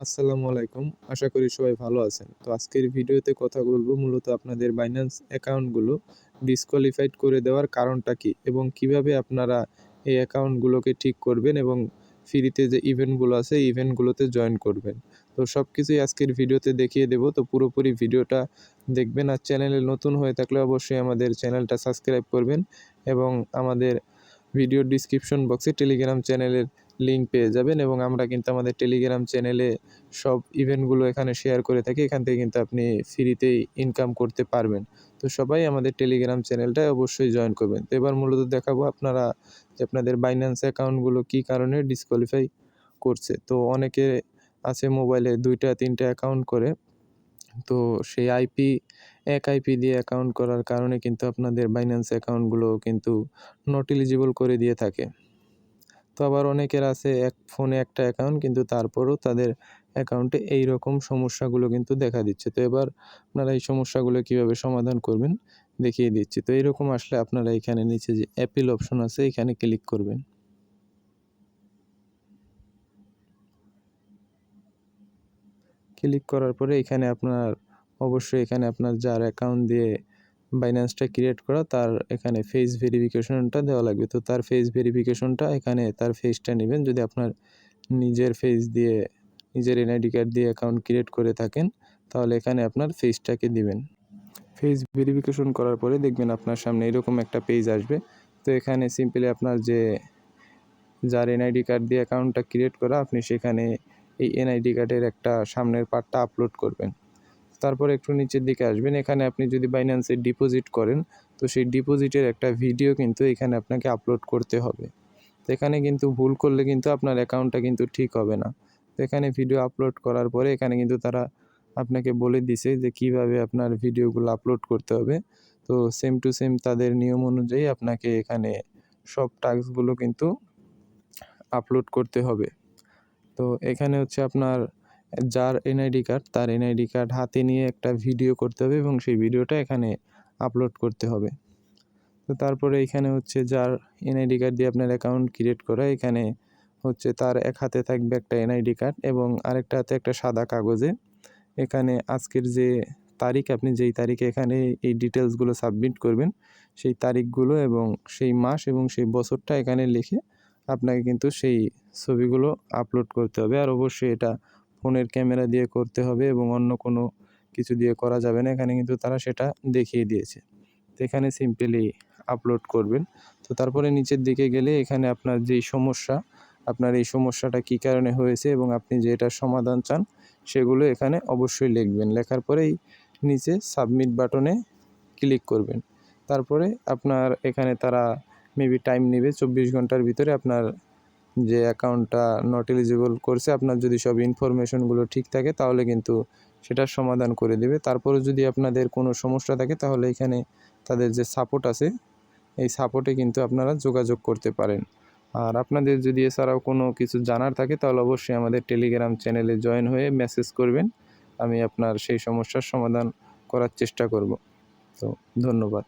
আসসালামু আলাইকুম। আশা করি সবাই ভালো আছেন। তো আজকের ভিডিওতে কথা বলবো মূলত আপনাদের Binance অ্যাকাউন্টগুলো ডিসকোয়ালিফাইড করে দেওয়ার কারণটা কী? এবং কিভাবে আপনারা এই অ্যাকাউন্টগুলোকে ঠিক করবেন এবং ফ্রিতে যে ইভেন্টগুলো আছে এই ইভেন্টগুলোতে জয়েন করবেন। তো সবকিছুই আজকের ভিডিওতে দেখিয়ে দেব। তো পুরোপুরি ভিডিওটা দেখবেন। আর চ্যানেলে নতুন হয়ে থাকলে অবশ্যই আমাদের চ্যানেলটা সাবস্ক্রাইব করবেন এবং আমাদের ভিডিওর ডিসক্রিপশন বক্সে টেলিগ্রাম চ্যানেলের লিঙ্ক পেয়ে যাবেন এবং আমরা কিন্তু আমাদের টেলিগ্রাম চ্যানেলে সব ইভেন্টগুলো এখানে শেয়ার করে থাকি। এখান থেকে কিন্তু আপনি ফ্রিতেই ইনকাম করতে পারবেন। তো সবাই আমাদের টেলিগ্রাম চ্যানেলটায় অবশ্যই জয়েন করবেন। তো এবার মূলত দেখাবো আপনারা যে আপনাদের Binance অ্যাকাউন্টগুলো কী কারণে ডিসকোয়ালিফাই করছে। তো অনেকে আছে মোবাইলে ২ টা ৩ টা অ্যাকাউন্ট করে। তো সেই এক আইপি দিয়ে অ্যাকাউন্ট করার কারণে কিন্তু আপনাদের Binance অ্যাকাউন্টগুলো কিন্তু নট এলিজিবল করে দিয়ে থাকে। তো আবার অনেকের আছে এক ফোনে একটা অ্যাকাউন্ট কিন্তু তারপরেও তাদের অ্যাকাউন্টে এইরকম সমস্যাগুলো কিন্তু দেখা দিচ্ছে। তো এবার আপনারা এই সমস্যাগুলো কীভাবে সমাধান করবেন দেখিয়ে দিচ্ছি। তো এইরকম আসলে আপনারা এখানে নিচে যে অ্যাপিল অপশন আছে এখানে ক্লিক করবেন। ক্লিক করার পরে এখানে অবশ্যই আপনার যার অ্যাকাউন্ট দিয়ে Binance-টা ক্রিয়েট করা তার এখানে ফেস ভেরিফিকেশনটা দেওয়া লাগবে। তো তার ফেস ভেরিফিকেশনটা এখানে তার ফেসটা নেবেন। যদি আপনার নিজের ফেস দিয়ে নিজের এনআইডি কার্ড দিয়ে অ্যাকাউন্ট ক্রিয়েট করে থাকেন তাহলে এখানে আপনার ফেসটাকে দিবেন। ফেস ভেরিফিকেশন করার পরে দেখবেন আপনার সামনে এরকম একটা পেজ আসবে। তো এখানে সিম্পলি আপনার যার এনআইডি কার্ড দিয়ে অ্যাকাউন্টটা ক্রিয়েট করা আপনি সেখানে এই এনআইডি কার্ডের একটা সামনের পার্টটা আপলোড করবেন। তারপরে একটু নিচের দিকে আসবেন। এখানে আপনি যদি Binance-এ ডিপোজিট করেন তো সেই ডিপোজিটের একটা ভিডিও কিন্তু এখানে আপনাকে আপলোড করতে হবে। তো এখানে কিন্তু ভুল করলে কিন্তু আপনার অ্যাকাউন্টটা কিন্তু ঠিক হবে না। তো এখানে ভিডিও আপলোড করার পরে এখানে কিন্তু তারা আপনাকে বলে দিছে যে কীভাবে আপনার ভিডিওগুলো আপলোড করতে হবে। তো সেম টু সেম তাদের নিয়ম অনুযায়ী আপনাকে এখানে সব টাস্কগুলো কিন্তু আপলোড করতে হবে। তো এখানে আপনার যার এনআইডি কার্ড তার এনআইডি কার্ড হাতে নিয়ে একটা ভিডিও করতে হবে এবং সেই ভিডিওটা এখানে আপলোড করতে হবে। তো তারপরে এখানে যার এনআইডি কার্ড দিয়ে আপনার অ্যাকাউন্ট ক্রিয়েট করা এখানে তার এক হাতে থাকবে একটা এনআইডি কার্ড এবং আরেকটা হাতে একটা সাদা কাগজে এখানে আজকের যে তারিখ আপনি যেই তারিখে এখানে এই ডিটেলসগুলো সাবমিট করবেন সেই তারিখগুলো এবং সেই মাস এবং সেই বছরটা এখানে লিখে আপনাকে কিন্তু সেই ছবিগুলো আপলোড করতে হবে। আর অবশ্যই এটা ফোনের ক্যামেরা দিয়ে করতে হবে এবং অন্য কোনো কিছু দিয়ে করা যাবে না। এখানে কিন্তু তারা সেটা দেখিয়ে দিয়েছে। তো এখানে সিম্পলি আপলোড করবেন। তো তারপরে নিচের দিকে গেলে এখানে আপনার যেই সমস্যা, আপনার এই সমস্যাটা কী কারণে হয়েছে এবং আপনি যে এটার সমাধান চান সেগুলো এখানে অবশ্যই লিখবেন। লেখার পরেই নিচে সাবমিট বাটনে ক্লিক করবেন। তারপরে আপনার এখানে তারা মেবি টাইম নেবে ২৪ ঘন্টার ভিতরে আপনার যে অ্যাকাউন্টটা নট এলিজিবল করছে আপনার যদি সব ইনফরমেশনগুলো ঠিক থাকে তাহলে কিন্তু সেটার সমাধান করে দেবে। তারপরে যদি আপনাদের কোনো সমস্যা থাকে তাহলে এখানে তাদের যে সাপোর্ট আছে এই সাপোর্টে কিন্তু আপনারা যোগাযোগ করতে পারেন। আর আপনাদের যদি এছাড়াও কোনো কিছু জানার থাকে তাহলে অবশ্যই আমাদের টেলিগ্রাম চ্যানেলে জয়েন হয়ে মেসেজ করবেন। আমি আপনার সেই সমস্যার সমাধান করার চেষ্টা করব। তো ধন্যবাদ।